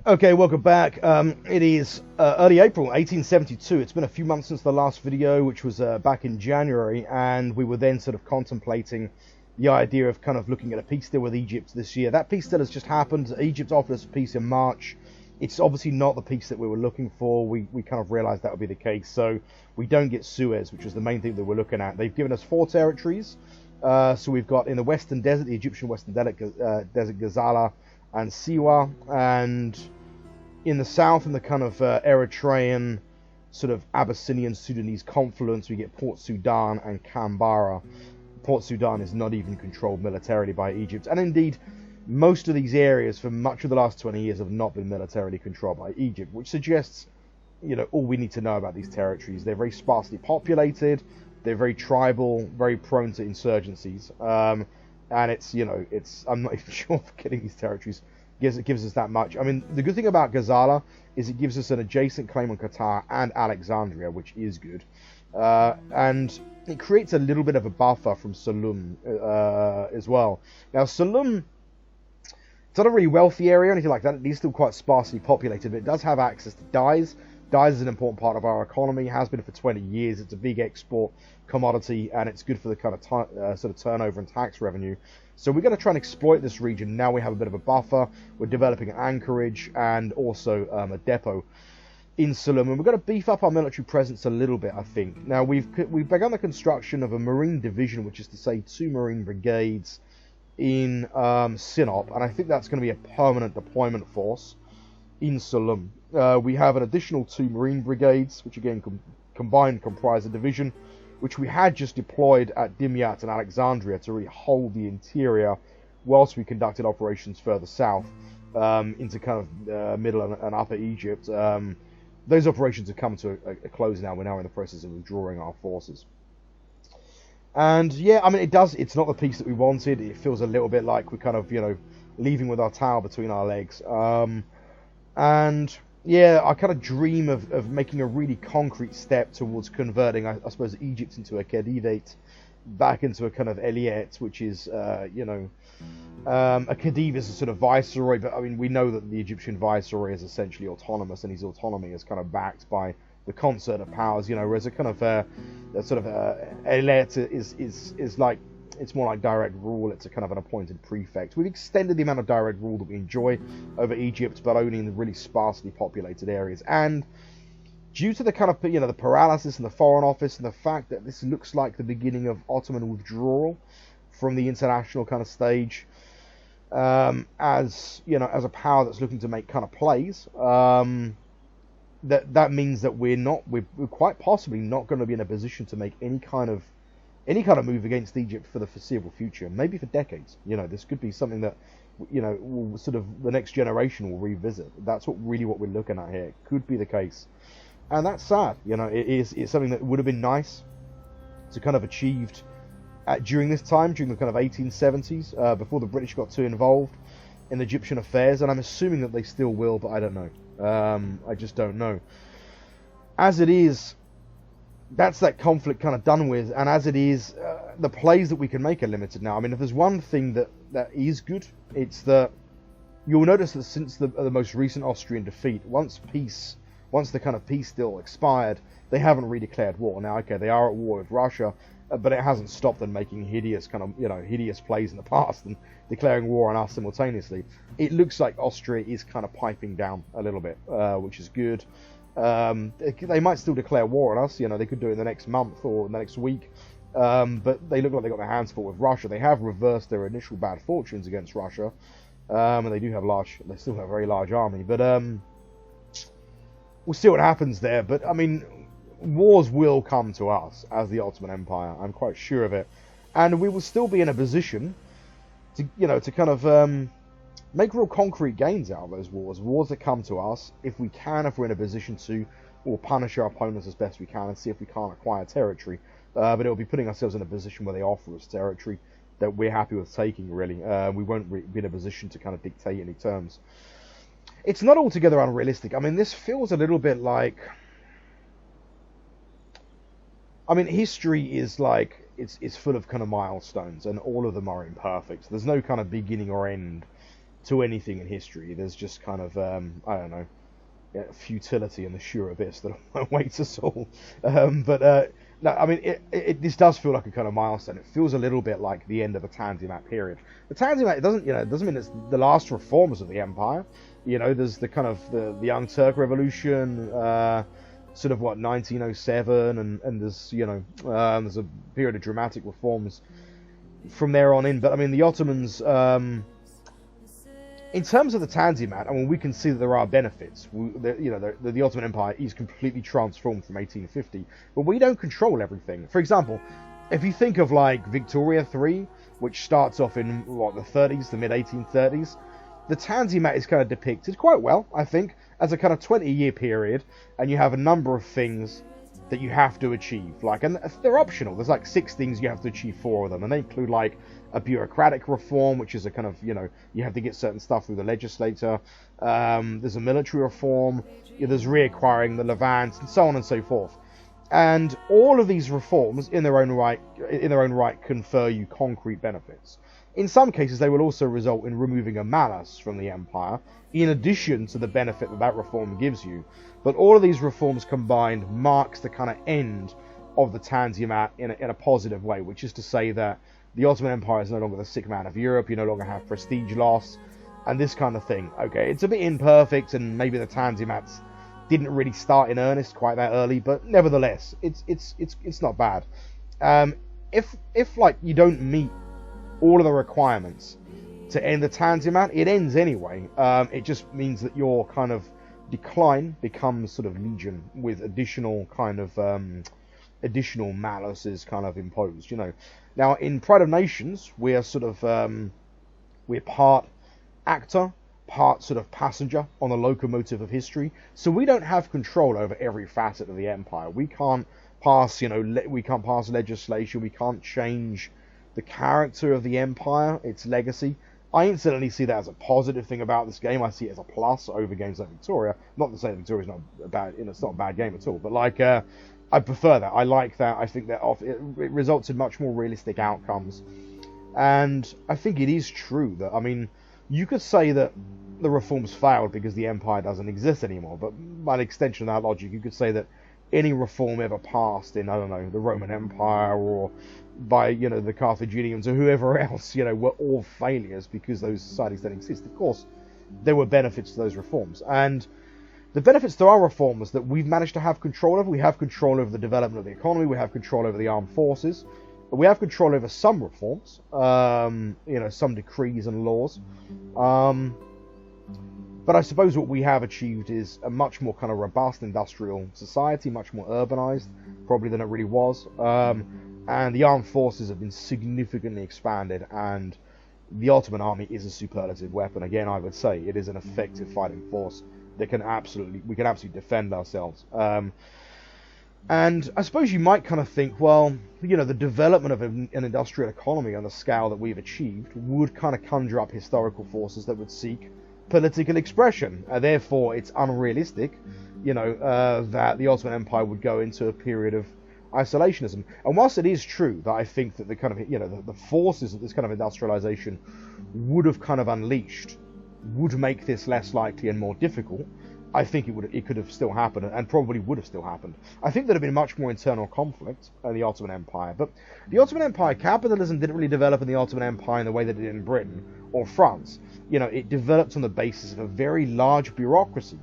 Okay, welcome back. It is early April 1872. It's been a few months since the last video, which was back in January, and we were then sort of contemplating the idea of kind of looking at a peace deal with Egypt this year. That peace deal has just happened. Egypt offered us a peace in March. It's obviously not the peace that we were looking for. We kind of realized that would be the case, so we don't get Suez, which was the main thing that we're looking at. They've given us 4 territories. So we've got in the Western Desert, the Egyptian Western Desert, Gazala and Siwa, and in the south, in the kind of Eritrean, sort of Abyssinian Sudanese confluence, we get Port Sudan and Canberra. Port Sudan is not even controlled militarily by Egypt, and indeed, most of these areas for much of the last 20 years have not been militarily controlled by Egypt, which suggests, all we need to know about these territories. They're very sparsely populated, they're very tribal, very prone to insurgencies, and I'm not even sure for getting these territories it gives us that much. I mean, the good thing about Gazala is it gives us an adjacent claim on Qatar and Alexandria, which is good. And it creates a little bit of a buffer from Saloum as well. Now, Saloum, it's not a really wealthy area or anything like that. It is still quite sparsely populated, but it does have access to dyes. Dyes is an important part of our economy, has been for 20 years. It's a big export commodity, and it's good for the kind of sort of turnover and tax revenue. So we're going to try and exploit this region. Now we have a bit of a buffer. We're developing an anchorage and also a depot in Saloum, and we're going to beef up our military presence a little bit, I think. Now we've begun the construction of a marine division, which is to say 2 marine brigades in Sinop, and I think that's going to be a permanent deployment force in Saloum. We have an additional 2 marine brigades, which again combined comprise a division, which we had just deployed at Dimyat and Alexandria to really hold the interior whilst we conducted operations further south into kind of middle and upper Egypt. Those operations have come to a close now. We're now in the process of withdrawing our forces. And yeah, I mean, it's not the peace that we wanted. It feels a little bit like we're kind of, leaving with our tail between our legs. And yeah, I kind of dream of making a really concrete step towards converting, I suppose, Egypt into a Khedivate, back into a kind of Eliyet, which is, a Khedive is a sort of viceroy, but I mean, we know that the Egyptian viceroy is essentially autonomous, and his autonomy is kind of backed by the concert of powers, whereas a kind of a sort of Eliyet is like, it's more like direct rule. It's a kind of an appointed prefect. We've extended the amount of direct rule that we enjoy over Egypt, but only in the really sparsely populated areas. And due to the kind of, the paralysis in the Foreign Office and the fact that this looks like the beginning of Ottoman withdrawal from the international kind of stage, as a power that's looking to make kind of plays, that means that we're quite possibly not going to be in a position to make any kind of move against Egypt for the foreseeable future, maybe for decades. This could be something that, will sort of the next generation will revisit. That's what we're looking at here. It could be the case, and that's sad. It's something that would have been nice to kind of achieved during this time, during the kind of 1870s, before the British got too involved in Egyptian affairs, and I'm assuming that they still will, but I don't know. I just don't know. As it is, that's that conflict kind of done with, and as it is, the plays that we can make are limited now. I mean, if there's one thing that is good, it's that you'll notice that since the most recent Austrian defeat, once the kind of peace deal expired, they haven't redeclared war. Now, okay, they are at war with Russia, but it hasn't stopped them making hideous plays in the past and declaring war on us simultaneously. It looks like Austria is kind of piping down a little bit, which is good. They might still declare war on us. They could do it in the next month or in the next week. But they look like they got their hands full with Russia. They have reversed their initial bad fortunes against Russia, and they still have a very large army. But we'll see what happens there. But I mean, wars will come to us as the Ottoman Empire. I'm quite sure of it, and we will still be in a position to kind of make real concrete gains out of those wars that come to us. If we're in a position to, we'll punish our opponents as best we can and see if we can't acquire territory. But it'll be putting ourselves in a position where they offer us territory that we're happy with taking, really. We won't be in a position to kind of dictate any terms. It's not altogether unrealistic. I mean, this feels a little bit like, history is like, it's full of kind of milestones, and all of them are imperfect. There's no kind of beginning or end to anything in history. There's just kind of, I don't know, futility and the sure abyss that awaits us all. No, I mean, this does feel like a kind of milestone. It feels a little bit like the end of the Tanzimat period. The Tanzimat, it doesn't mean it's the last reforms of the empire. There's the kind of the Young Turk Revolution, sort of 1907, and there's there's a period of dramatic reforms from there on in. But I mean, the Ottomans, in terms of the Tanzimat, I mean, we can see that there are benefits. The Ottoman Empire is completely transformed from 1850, but we don't control everything. For example, if you think of like Victoria III, which starts off in the 30s, the mid 1830s, the Tanzimat is kind of depicted quite well, I think, as a kind of 20-year period, and you have a number of things that you have to achieve, and they're optional. There's like 6 things you have to achieve, 4 of them, and they include like a bureaucratic reform, which is a kind of, you have to get certain stuff through the legislature. There's a military reform. There's reacquiring the Levant, and so on and so forth. And all of these reforms, in their own right, confer you concrete benefits. In some cases, they will also result in removing a malus from the empire, in addition to the benefit that reform gives you. But all of these reforms combined marks the kind of end of the Tanzimat in a positive way, which is to say that the Ottoman Empire is no longer the sick man of Europe. You no longer have prestige loss and this kind of thing. Okay, it's a bit imperfect, and maybe the Tanzimats didn't really start in earnest quite that early, but nevertheless, it's not bad. If you don't meet all of the requirements to end the Tanzimat, it ends anyway. It just means that your kind of decline becomes sort of legion, with additional kind of additional malices kind of imposed. Now in Pride of Nations, we're sort of we're part actor, part sort of passenger on the locomotive of history. So we don't have control over every facet of the empire. We can't pass, we can't pass legislation. We can't change the character of the empire, its legacy. I incidentally see that as a positive thing about this game. I see it as a plus over games like Victoria. Not to say that Victoria's not a bad, it's not a bad game at all, but I prefer that. I like that. I think that it results in much more realistic outcomes. And I think it is true that, I mean, you could say that the reforms failed because the empire doesn't exist anymore, but by an extension of that logic, you could say that any reform ever passed in, I don't know, the Roman Empire or by, the Carthaginians or whoever else, were all failures because those societies don't exist. Of course, there were benefits to those reforms. And the benefits to our reforms that we've managed to have control over. We have control over the development of the economy. We have control over the armed forces. We have control over some reforms, some decrees and laws. But I suppose what we have achieved is a much more kind of robust industrial society, much more urbanized, probably than it really was. And the armed forces have been significantly expanded, and the Ottoman army is a superlative weapon. Again, I would say it is an effective fighting force that we can absolutely defend ourselves. And I suppose you might kind of think, well, the development of an industrial economy on the scale that we've achieved would kind of conjure up historical forces that would seek political expression. Therefore, it's unrealistic, that the Ottoman Empire would go into a period of isolationism. And whilst it is true that I think that the kind of, the forces that this kind of industrialization would have kind of unleashed would make this less likely and more difficult, I think it could have still happened, and probably would have still happened. I think there'd have been much more internal conflict in the Ottoman Empire. But the Ottoman Empire, capitalism didn't really develop in the Ottoman Empire in the way that it did in Britain or France. It developed on the basis of a very large bureaucracy,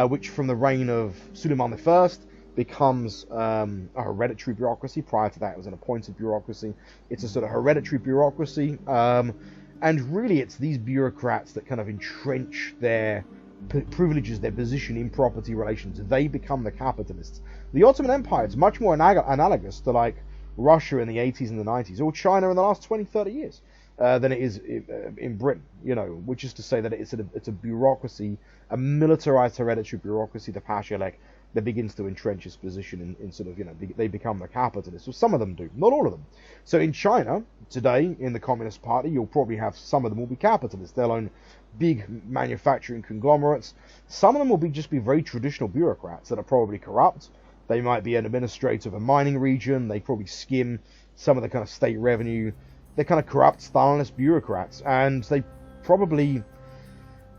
which from the reign of Suleiman I becomes a hereditary bureaucracy. Prior to that, it was an appointed bureaucracy. It's a sort of hereditary bureaucracy. And really, it's these bureaucrats that kind of entrench their privileges, their position in property relations. They become the capitalists. The Ottoman Empire is much more analogous to like Russia in the 80s and the 90s, or China in the last 20, 30 years, than it is in Britain, which is to say that it's a bureaucracy, a militarized hereditary bureaucracy, the Pashalek, that begins to entrench its position in sort of, they become the capitalists. Well, some of them do, not all of them. So in China, today, in the Communist Party, you'll probably have some of them will be capitalists. They'll own big manufacturing conglomerates. Some of them will just be very traditional bureaucrats that are probably corrupt. They might be an administrator of a mining region. They probably skim some of the kind of state revenue. They're kind of corrupt Stalinist bureaucrats, and they probably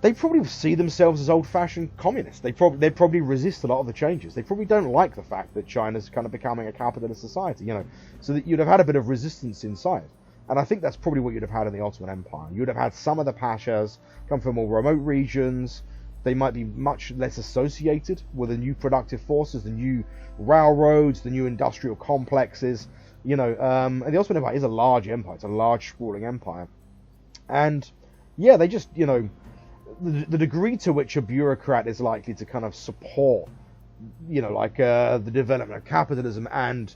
they probably see themselves as old-fashioned communists. They probably resist a lot of the changes. They probably don't like the fact that China's kind of becoming a capitalist society, so that you'd have had a bit of resistance inside. And I think that's probably what you'd have had in the Ottoman Empire. You'd have had some of the pashas come from more remote regions. They might be much less associated with the new productive forces, the new railroads, the new industrial complexes. And the Ottoman Empire is a large empire. It's a large, sprawling empire. And, yeah, they just, the degree to which a bureaucrat is likely to kind of support, the development of capitalism and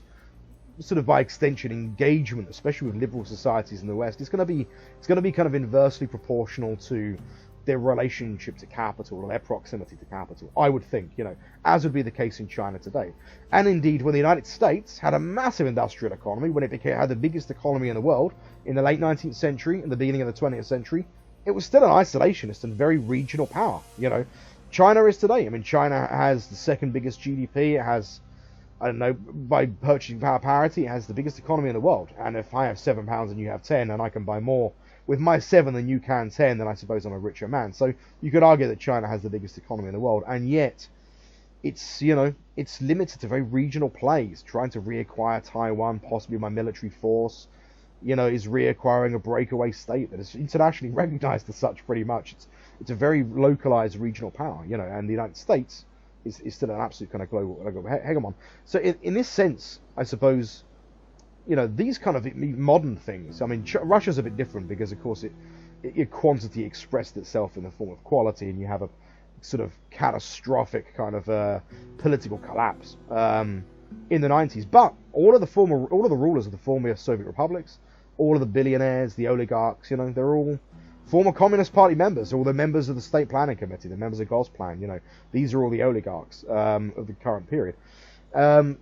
sort of by extension engagement, especially with liberal societies in the West, it's going to be kind of inversely proportional to their relationship to capital or their proximity to capital, I would think, as would be the case in China today. And indeed, when the United States had a massive industrial economy, when it had the biggest economy in the world in the late 19th century and the beginning of the 20th century, it was still an isolationist and very regional power. China is today. I mean, China has the second biggest GDP. It has, I don't know, by purchasing power parity, it has the biggest economy in the world. And if I have £7 and you have 10 and I can buy more with my 7 than you can 10, then I suppose I'm a richer man. So you could argue that China has the biggest economy in the world, and yet it's limited to very regional plays, trying to reacquire Taiwan, possibly by military force, is reacquiring a breakaway state that is internationally recognized as such pretty much. It's a very localized regional power, and the United States is still an absolute kind of global hegemon. So in this sense, I suppose, these kind of modern things, I mean, Russia's a bit different because, of course, it quantity expressed itself in the form of quality, and you have a sort of catastrophic kind of political collapse in the 90s. But all of the rulers of the former Soviet republics, all of the billionaires, the oligarchs, they're all former Communist Party members, all the members of the State Planning Committee, the members of Gosplan, these are all the oligarchs of the current period.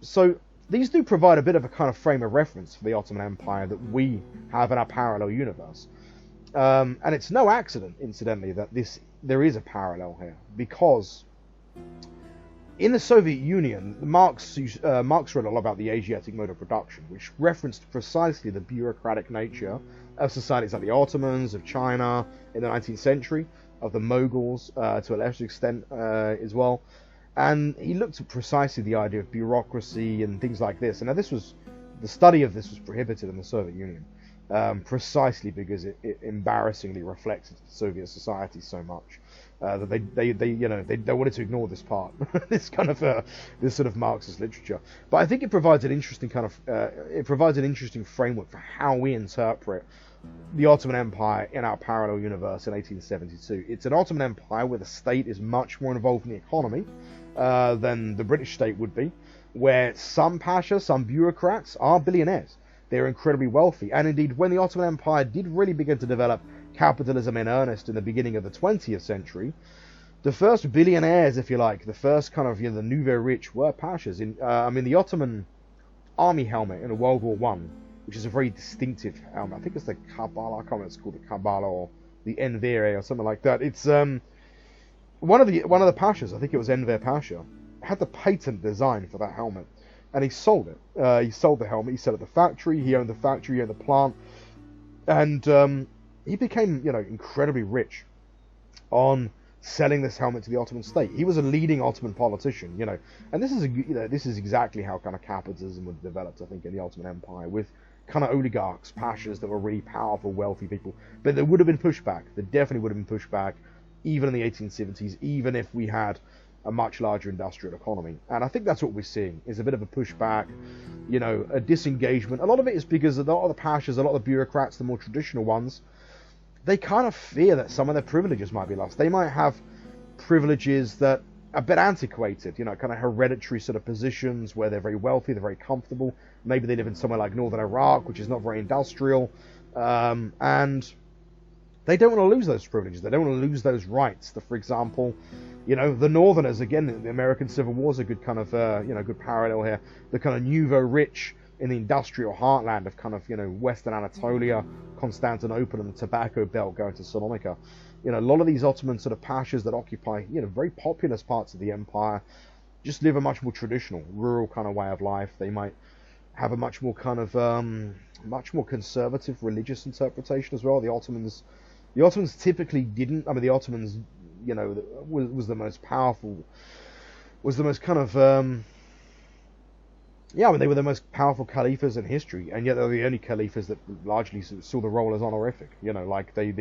So these do provide a bit of a kind of frame of reference for the Ottoman Empire that we have in our parallel universe. And it's no accident, incidentally, that there is a parallel here, because in the Soviet Union, Marx wrote a lot about the Asiatic mode of production, which referenced precisely the bureaucratic nature of societies like the Ottomans, of China in the 19th century, of the Moguls to a lesser extent as well. And he looked at precisely the idea of bureaucracy and things like this. And now the study of this was prohibited in the Soviet Union, precisely because it embarrassingly reflected Soviet society so much that they wanted to ignore this part, this kind of this sort of Marxist literature. But I think it provides an interesting framework for how we interpret the Ottoman Empire in our parallel universe in 1872. It's an Ottoman Empire where the state is much more involved in the economy than the British state would be, where some pashas, some bureaucrats are billionaires. They're incredibly wealthy. And indeed, when the Ottoman Empire did really begin to develop capitalism in earnest in the beginning of the 20th century, the first billionaires, if you like, the first kind of, the nouveau rich were pashas. The Ottoman army helmet in World War One, which is a very distinctive helmet. I think it's the Kabbalah. I can't remember if it's called the Kabbalah or the Enver or something like that. It's one of the pashas, I think it was Enver Pasha, had the patent design for that helmet, and he sold it. He sold the helmet. He sold it at the factory. He owned the factory. He owned the plant, and he became, incredibly rich on selling this helmet to the Ottoman state. He was a leading Ottoman politician, and this is exactly how kind of capitalism was developed, I think, in the Ottoman Empire, with kind of oligarchs, pashas that were really powerful, wealthy people. But there would have been pushback. There definitely would have been pushback, even in the 1870s, even if we had a much larger industrial economy. And I think that's what we're seeing, is a bit of a pushback, a disengagement. A lot of it is because a lot of the pashas, a lot of the bureaucrats, the more traditional ones, they kind of fear that some of their privileges might be lost. They might have privileges that are a bit antiquated, kind of hereditary sort of positions where they're very wealthy, they're very comfortable. Maybe they live in somewhere like northern Iraq, which is not very industrial, and they don't want to lose those privileges. They don't want to lose those rights. For example, the Northerners, again, the American Civil War is a good kind of, good parallel here. The kind of nouveau rich in the industrial heartland of kind of, Western Anatolia, Constantinople, and the Tobacco Belt going to Salonika. A lot of these Ottoman sort of pashas that occupy, very populous parts of the empire, just live a much more traditional, rural kind of way of life. They might have a much more kind of, much more conservative religious interpretation as well. The Ottomans typically didn't. I mean, the Ottomans was the most powerful, was the most kind of yeah, I mean, they were the most powerful caliphs in history, and yet they were the only caliphs that largely saw the role as honorific. Like they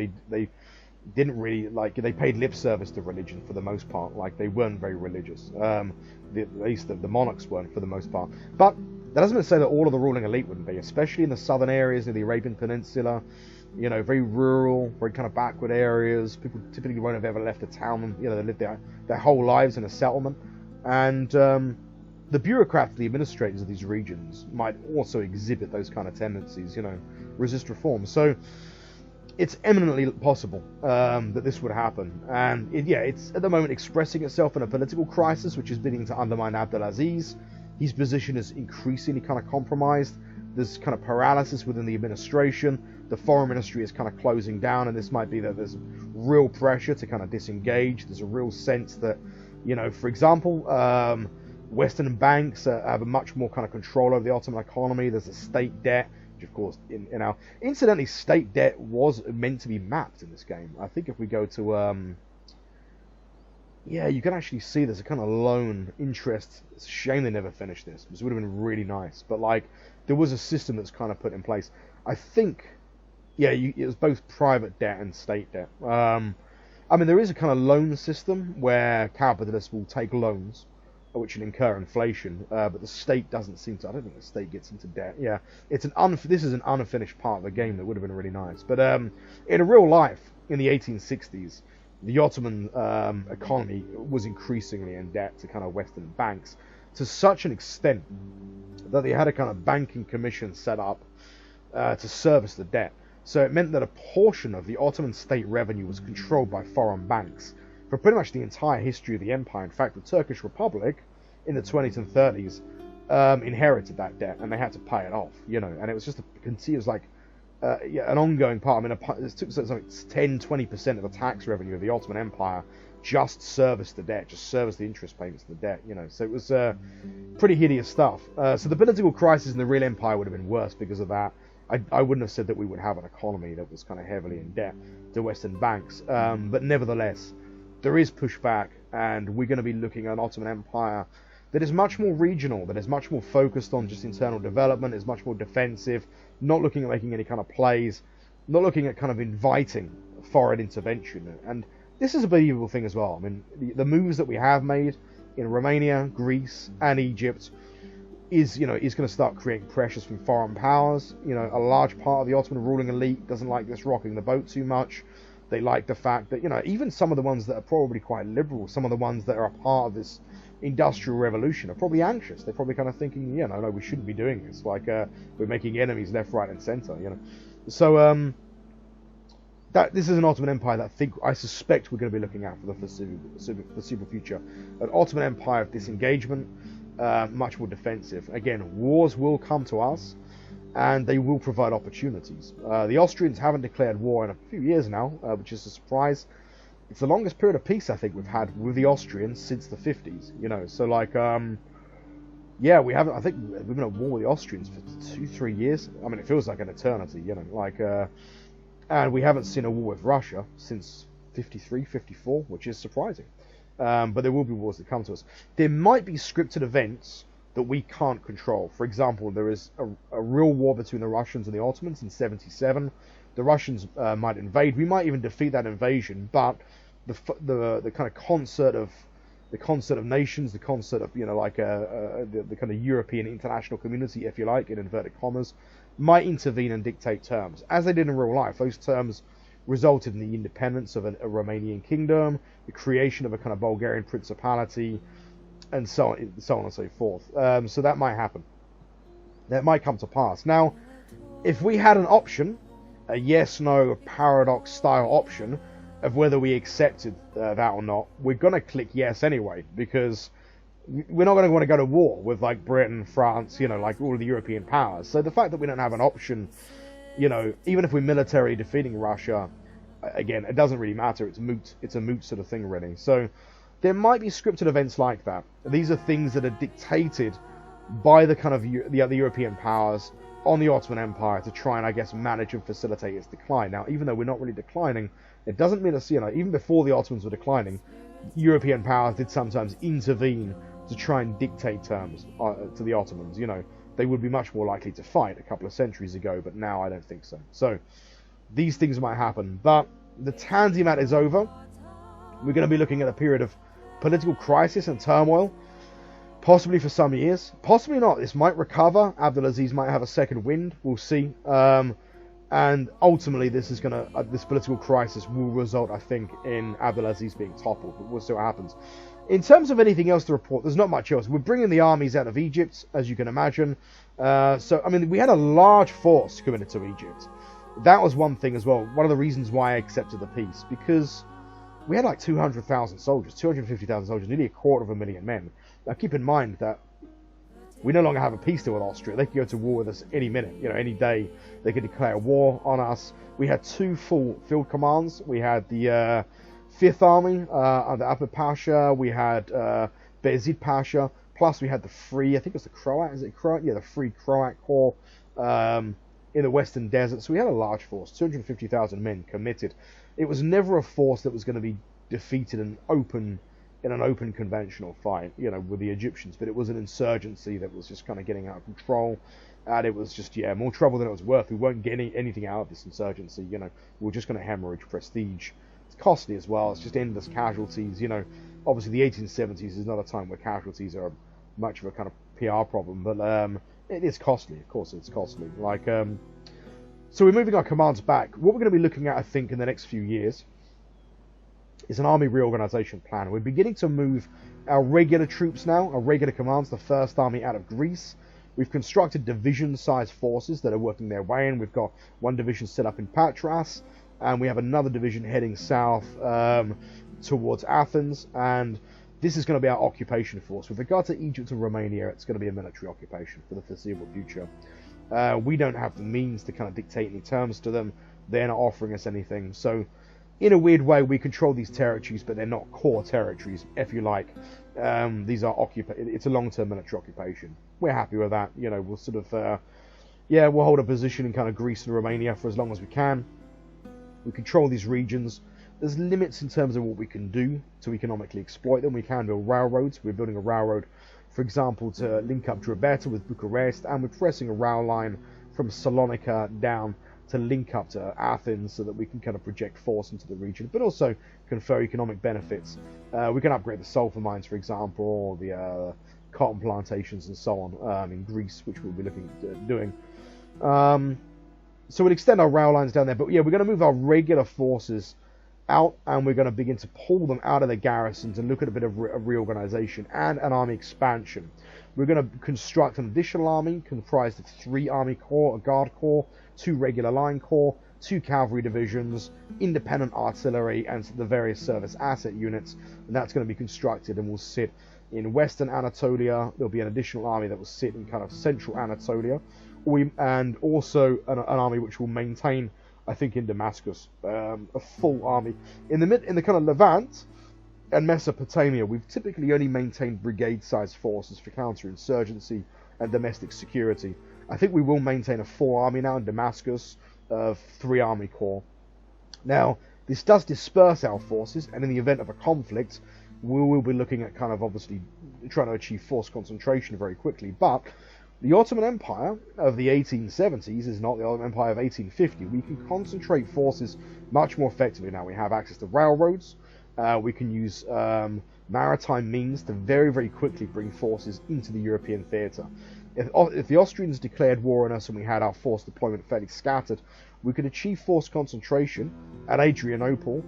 didn't really, like, they paid lip service to religion for the most part. Like, they weren't very religious. At least the monarchs weren't for the most part. But that doesn't say that all of the ruling elite wouldn't be, especially in the southern areas of the Arabian Peninsula. Very rural, very kind of backward areas. People typically won't have ever left a town. They lived their whole lives in a settlement, and the bureaucrats, the administrators of these regions might also exhibit those kind of tendencies. Resist reform. So it's eminently possible that this would happen, and it's at the moment expressing itself in a political crisis, which is beginning to undermine Abdelaziz. His position is increasingly kind of compromised. There's kind of paralysis within the administration. The foreign ministry is kind of closing down, and this might be that there's real pressure to kind of disengage. There's a real sense that, for example, Western banks have a much more kind of control over the Ottoman economy. There's a state debt, which of course, incidentally, state debt was meant to be mapped in this game. I think if we go to, you can actually see there's a kind of loan interest. It's a shame they never finished this, because it would have been really nice. But like, there was a system that's kind of put in place. I think, it was both private debt and state debt. I mean, there is a kind of loan system where capitalists will take loans, which will incur inflation, but the state doesn't seem to. I don't think the state gets into debt. Yeah, this is an unfinished part of the game that would have been really nice. But in real life, in the 1860s, the Ottoman economy was increasingly in debt to kind of Western banks, to such an extent that they had a kind of banking commission set up to service the debt. So it meant that a portion of the Ottoman state revenue was controlled by foreign banks for pretty much the entire history of the empire. In fact, the Turkish Republic in the 20s and 30s inherited that debt, and they had to pay it off, and it was just an ongoing part. I mean, it took something 10-20% of the tax revenue of the Ottoman Empire just serviced the debt, just serviced the interest payments of the debt, so it was pretty hideous stuff. So the political crisis in the real empire would have been worse because of that. I wouldn't have said that we would have an economy that was kind of heavily in debt to Western banks, but nevertheless, there is pushback, and we're going to be looking at an Ottoman Empire that is much more regional, that is much more focused on just internal development, is much more defensive, not looking at making any kind of plays, not looking at kind of inviting foreign intervention. And this is a believable thing as well. I mean, the moves that we have made in Romania, Greece, and Egypt is going to start creating pressures from foreign powers. A large part of the Ottoman ruling elite doesn't like this rocking the boat too much. They like the fact that, even some of the ones that are probably quite liberal, some of the ones that are a part of this industrial revolution are probably anxious. They're probably kind of thinking, no, we shouldn't be doing this. Like, we're making enemies left, right, and center, So, this is an Ottoman Empire that I suspect we're going to be looking at for the foreseeable future. An Ottoman Empire of disengagement, much more defensive. Again, wars will come to us, and they will provide opportunities. The Austrians haven't declared war in a few years now, which is a surprise. It's the longest period of peace I think we've had with the Austrians since the 50s. So like, we haven't. I think we've been at war with the Austrians for 2-3 years. I mean, it feels like an eternity. And we haven't seen a war with Russia since 53, 54, which is surprising. But there will be wars that come to us. There might be scripted events that we can't control. For example, there is a real war between the Russians and the Ottomans in 77. The Russians might invade. We might even defeat that invasion, but the kind of concert of nations, the concert of the kind of European international community, if you like, in inverted commas, might intervene and dictate terms, as they did in real life. Those terms resulted in the independence of a Romanian kingdom, the creation of a kind of Bulgarian principality, and so on and so forth. So that might happen. That might come to pass. Now, if we had an option, a yes/no paradox style option of whether we accepted that or not, we're going to click yes anyway, because we're not going to want to go to war with like Britain, France, like all of the European powers. So the fact that we don't have an option, even if we're military defeating Russia, again, it doesn't really matter. It's moot. It's a moot sort of thing, really. So there might be scripted events like that. These are things that are dictated by the kind of the other European powers on the Ottoman Empire to try and, I guess, manage and facilitate its decline. Now, even though we're not really declining, It doesn't mean it's, even before the Ottomans were declining, European powers did sometimes intervene to try and dictate terms to the Ottomans. They would be much more likely to fight a couple of centuries ago, but now I don't think so. So these things might happen, but the Tanzimat is over. We're going to be looking at a period of political crisis and turmoil, possibly for some years, possibly not. This might recover. Abdulaziz might have a second wind. We'll see. And ultimately, this political crisis will result, I think, in Abdulaziz being toppled. But we'll see what happens. In terms of anything else to report, there's not much else. We're bringing the armies out of Egypt, as you can imagine. We had a large force coming into Egypt. That was one thing as well. One of the reasons why I accepted the peace, because we had like 200,000 soldiers, 250,000 soldiers, nearly 250,000 men. Now keep in mind that we no longer have a peace deal with Austria. They could go to war with us any minute, any day. They could declare war on us. We had 2 full field commands. We had the 5th Army under Ahmed Pasha. We had Bayezid Pasha. Plus we had the Free, I think it was the Croat, is it Croat? Yeah, the Free Croat Corps in the Western Desert. So we had a large force, 250,000 men committed. It was never a force that was going to be defeated in an open conventional fight, with the Egyptians, but it was an insurgency that was just kind of getting out of control, and it was just, more trouble than it was worth. We weren't getting anything out of this insurgency, we were just going to hemorrhage prestige. It's costly as well, it's just endless casualties, obviously the 1870s is not a time where casualties are much of a kind of PR problem, but it is costly, of course it's costly. So we're moving our commands back. What we're going to be looking at, I think, in the next few years is an army reorganization plan. We're beginning to move our regular troops now, our regular commands, the First Army out of Greece. We've constructed division-sized forces that are working their way in. We've got one division set up in Patras, and we have another division heading south towards Athens, and this is going to be our occupation force. With regard to Egypt and Romania, it's going to be a military occupation for the foreseeable future. We don't have the means to kind of dictate any terms to them. They're not offering us anything. So, in a weird way, we control these territories, but they're not core territories, if you like. These are it's a long-term military occupation. We're happy with that. We'll sort of, we'll hold a position in kind of Greece and Romania for as long as we can. We control these regions. There's limits in terms of what we can do to economically exploit them. We can build railroads. We're building a railroad, for example, to link up Drobeta with Bucharest, and we're pressing a rail line from Salonika down to link up to Athens so that we can kind of project force into the region, but also confer economic benefits. We can upgrade the sulfur mines, for example, or the cotton plantations and so on in Greece, which we'll be looking at doing. So we'll extend our rail lines down there, but yeah, we're going to move our regular forces out, and we're going to begin to pull them out of the garrisons and look at a bit of reorganization and an army expansion. We're going to construct an additional army comprised of 3 army corps, a guard corps, 2 regular line corps, 2 cavalry divisions, independent artillery, and the various service asset units. And that's going to be constructed and will sit in Western Anatolia. There'll be an additional army that will sit in kind of Central Anatolia, and also an army which will maintain, I think, in Damascus, a full army. In the kind of Levant and Mesopotamia, we've typically only maintained brigade-sized forces for counterinsurgency and domestic security. I think we will maintain a full army now in Damascus of 3 army corps. Now, this does disperse our forces, and in the event of a conflict, we will be looking at kind of obviously trying to achieve force concentration very quickly, but the Ottoman Empire of the 1870s is not the Ottoman Empire of 1850. We can concentrate forces much more effectively now. We have access to railroads. We can use maritime means to very, very quickly bring forces into the European theatre. If the Austrians declared war on us and we had our force deployment fairly scattered, we could achieve force concentration at Adrianople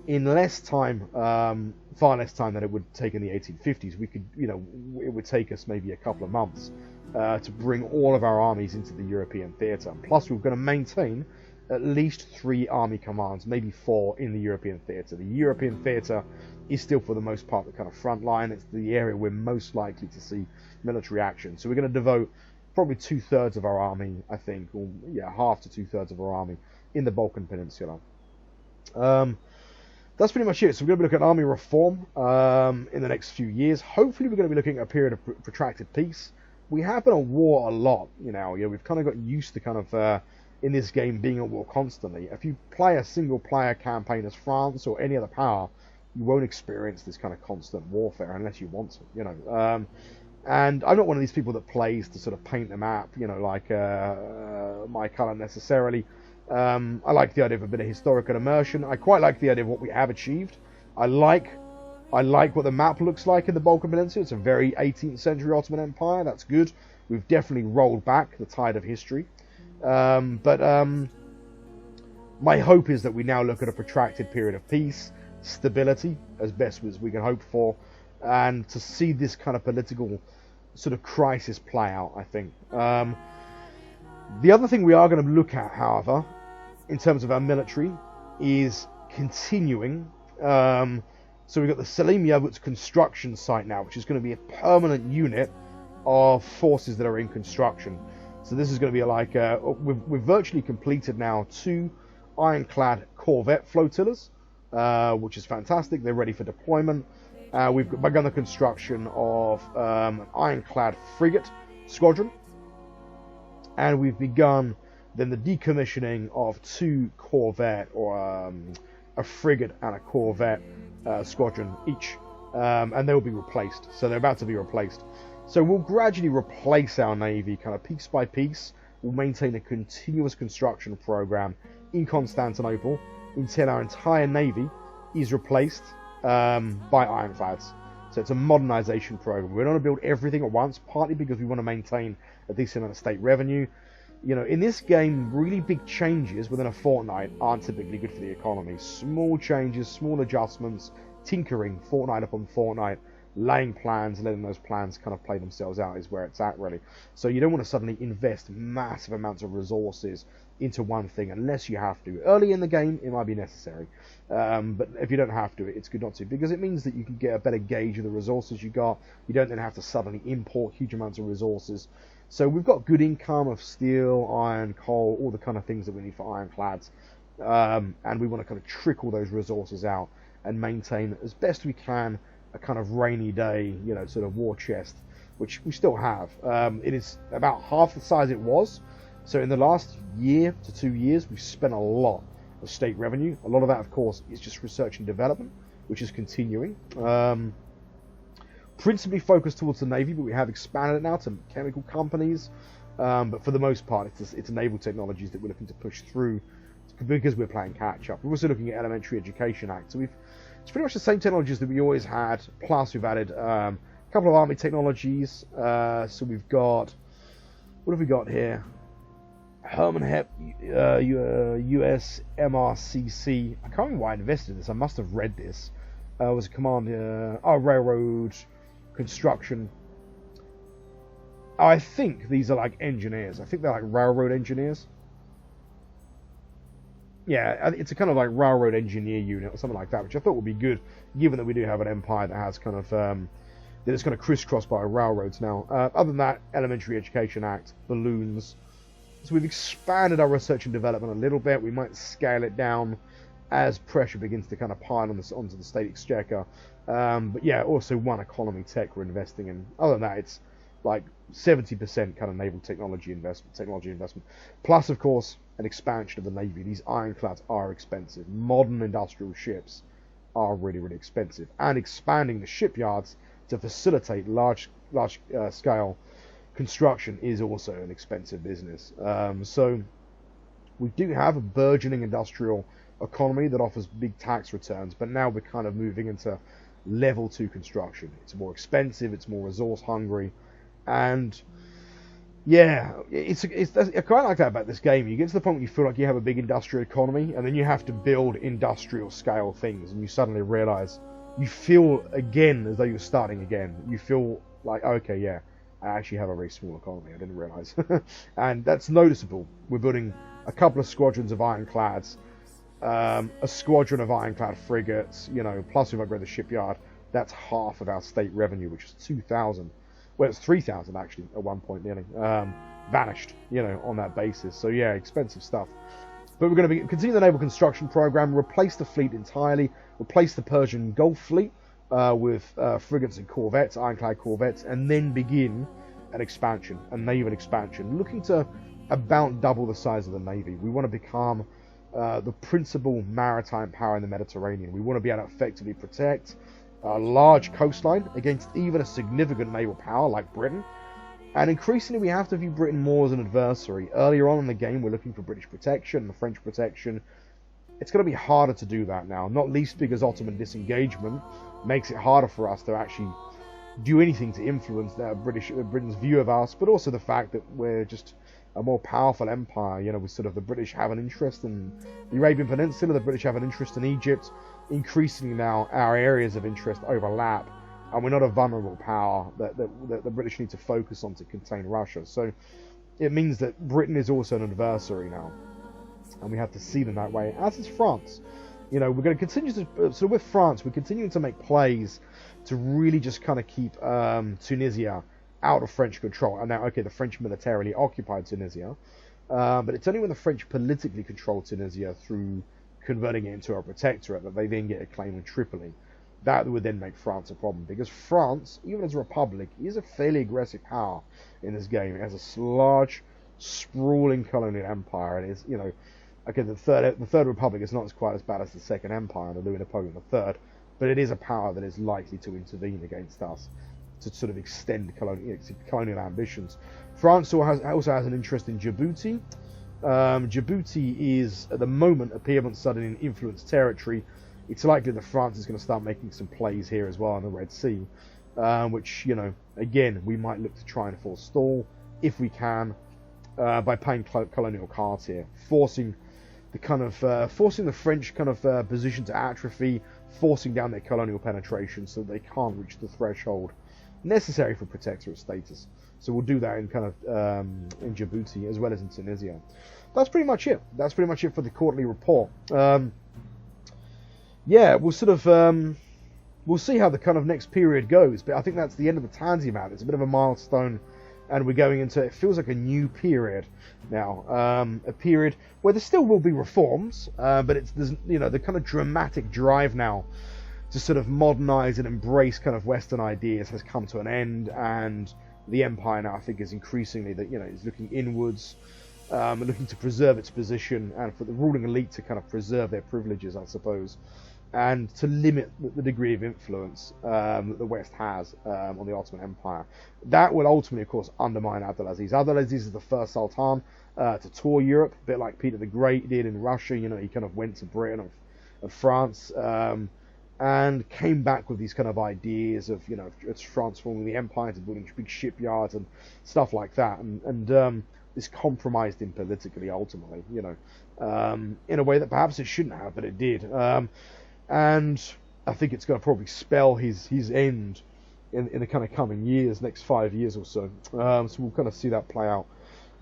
in less time, far less time than it would take in the 1850s. We could, it would take us maybe a couple of months to bring all of our armies into the European theatre. Plus, we're going to maintain at least 3 army commands, maybe 4 in the European theatre. The European theatre is still, for the most part, the kind of front line. It's the area we're most likely to see military action. So we're going to devote probably 2/3 of our army, I think, or half to 2/3 of our army in the Balkan Peninsula. That's pretty much it. So we're going to be looking at army reform in the next few years. Hopefully we're going to be looking at a period of protracted peace. We have been at war a lot, we've kind of got used to kind of in this game being at war constantly. If you play a single player campaign as France or any other power, you won't experience this kind of constant warfare unless you want to, you know. And I'm not one of these people that plays to sort of paint the map, you know, like my colour necessarily. I like the idea of a bit of historical immersion. I quite like the idea of what we have achieved. I like what the map looks like in the Balkan Peninsula. It's a very 18th century Ottoman Empire. That's good. We've definitely rolled back the tide of history. But my hope is that we now look at a protracted period of peace, stability, as best as we can hope for, and to see this kind of political sort of crisis play out, I think. The other thing we are going to look at, however, in terms of our military, is continuing. So we've got the Selim Yavuz construction site now, which is going to be a permanent unit of forces that are in construction. So this is going to be like, we've virtually completed now 2 ironclad corvette flotillas, which is fantastic. They're ready for deployment. We've begun the construction of an ironclad frigate squadron. And we've begun then the decommissioning of 2 corvette, or a frigate and a corvette squadron each. And they will be replaced. So they're about to be replaced. So we'll gradually replace our Navy, kind of piece by piece. We'll maintain a continuous construction program in Constantinople until our entire Navy is replaced by ironclads. So it's a modernization program. We don't want to build everything at once, partly because we want to maintain a decent amount of state revenue. You know, in this game, really big changes within a fortnight aren't typically good for the economy. Small changes, small adjustments, tinkering, fortnight upon fortnight, laying plans, letting those plans kind of play themselves out is where it's at, really. So you don't want to suddenly invest massive amounts of resources into one thing unless you have to. Early in the game, it might be necessary. But if you don't have to, it's good not to, because it means that you can get a better gauge of the resources you got. You don't then have to suddenly import huge amounts of resources. So we've got good income of steel, iron, coal, all the kind of things that we need for ironclads. And we want to kind of trickle those resources out and maintain as best we can a kind of rainy day, you know, sort of war chest, which we still have. It is about half the size it was. So in the last year to 2 years, we've spent a lot of state revenue. A lot of that, of course, is just research and development, which is continuing. Principally focused towards the Navy, but we have expanded it now to chemical companies. But for the most part, it's naval technologies that we're looking to push through because we're playing catch up. We're also looking at Elementary Education Act. So it's pretty much the same technologies that we always had, plus we've added a couple of army technologies. So we've got, what have we got here? Herman Hep, US MRCC. I can't remember why I invested in this. I must have read this. Was a command, railroad construction. I think these are like engineers. I think they're like railroad engineers. Yeah, it's a kind of like railroad engineer unit or something like that, which I thought would be good, given that we do have an empire that has kind of that is kind of crisscrossed by railroads now. Other than that, Elementary Education Act, balloons. So we've expanded our research and development a little bit. We might scale it down as pressure begins to kind of pile on onto the state exchequer. But yeah, also one economy tech we're investing in. Other than that, it's like 70% kind of naval technology investment. Plus, of course, an expansion of the Navy. These ironclads are expensive. Modern industrial ships are really, really expensive. And expanding the shipyards to facilitate large scale construction is also an expensive business. So we do have a burgeoning industrial economy that offers big tax returns, but now we're kind of moving into level 2 construction. It's more expensive, it's more resource hungry, and yeah, I quite like that about this game. You get to the point where you feel like you have a big industrial economy, and then you have to build industrial scale things, and you suddenly realize you feel again as though you're starting again. You feel like, okay, yeah, I actually have a very small economy. I didn't realize. And that's noticeable. We're building a couple of squadrons of ironclads, a squadron of ironclad frigates, you know, plus we've upgraded the shipyard. That's half of our state revenue, which is 2,000. Well, it's 3,000 actually at one point nearly. Vanished, you know, on that basis. So yeah, expensive stuff. But we're going to continue the naval construction program, replace the fleet entirely, replace the Persian Gulf fleet with frigates and corvettes, ironclad corvettes, and then begin an expansion, a naval expansion, looking to about double the size of the Navy. We want to become the principal maritime power in the Mediterranean. We want to be able to effectively protect a large coastline against even a significant naval power like Britain. And increasingly, we have to view Britain more as an adversary. Earlier on in the game, we're looking for British protection and French protection. It's going to be harder to do that now, not least because Ottoman disengagement makes it harder for us to actually do anything to influence Britain's view of us, but also the fact that we're just a more powerful empire. You know, we sort of, the British have an interest in the Arabian Peninsula, the British have an interest in Egypt. Increasingly now, our areas of interest overlap, and we're not a vulnerable power that the British need to focus on to contain Russia. So it means that Britain is also an adversary now, and we have to see them that way, as is France. You know, we're going to continue to, so with France, we're continuing to make plays to really just kind of keep Tunisia out of French control. And now, okay, the French militarily occupied Tunisia, but it's only when the French politically control Tunisia through converting it into a protectorate that they then get a claim in Tripoli. That would then make France a problem, because France, even as a republic, is a fairly aggressive power in this game. It has a large, sprawling colonial empire. It is, you know, okay, the third republic is not quite as bad as the Second Empire under Louis Napoleon III, but it is a power that is likely to intervene against us to sort of extend colonial ambitions. France also has an interest in Djibouti. Djibouti is, at the moment, a Piedmont Southern influenced territory. It's likely that France is going to start making some plays here as well in the Red Sea, which, you know, again, we might look to try and forestall, if we can, by playing colonial cards here, forcing the French kind of position to atrophy, forcing down their colonial penetration so that they can't reach the threshold necessary for protectorate status. So we'll do that in kind of in Djibouti as well as in Tunisia. That's pretty much it. That's pretty much it for the quarterly report. Yeah, we'll sort of we'll see how the kind of next period goes, but I think that's the end of the Tanzimat. It's a bit of a milestone, and we're going into, it feels like a new period now, a period where there still will be reforms, but there's, you know, the kind of dramatic drive now to sort of modernize and embrace kind of Western ideas has come to an end, and the empire now, I think, is increasingly that, you know, is looking inwards, looking to preserve its position, and for the ruling elite to kind of preserve their privileges, I suppose, and to limit the degree of influence that the West has on the Ottoman Empire. That will ultimately, of course, undermine Abdulaziz. Abdulaziz is the first Sultan to tour Europe, a bit like Peter the Great did in Russia. You know, he kind of went to Britain and France, and came back with these kind of ideas of, you know, it's transforming the empire into building big shipyards and stuff like that, and this compromised him politically ultimately, you know, in a way that perhaps it shouldn't have, but it did. And I think it's going to probably spell his end in the kind of coming years, next 5 years or so. So we'll kind of see that play out.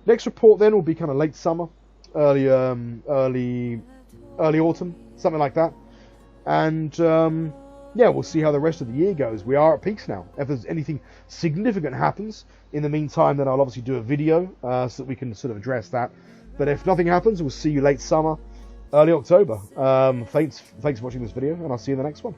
Next report then will be kind of late summer, early autumn, something like that. And yeah, we'll see how the rest of the year goes. We are at peaks now. If there's anything significant happens in the meantime, then I'll obviously do a video so that we can sort of address that. But if nothing happens, we'll see you late summer, early October. Thanks for watching this video, and I'll see you in the next one.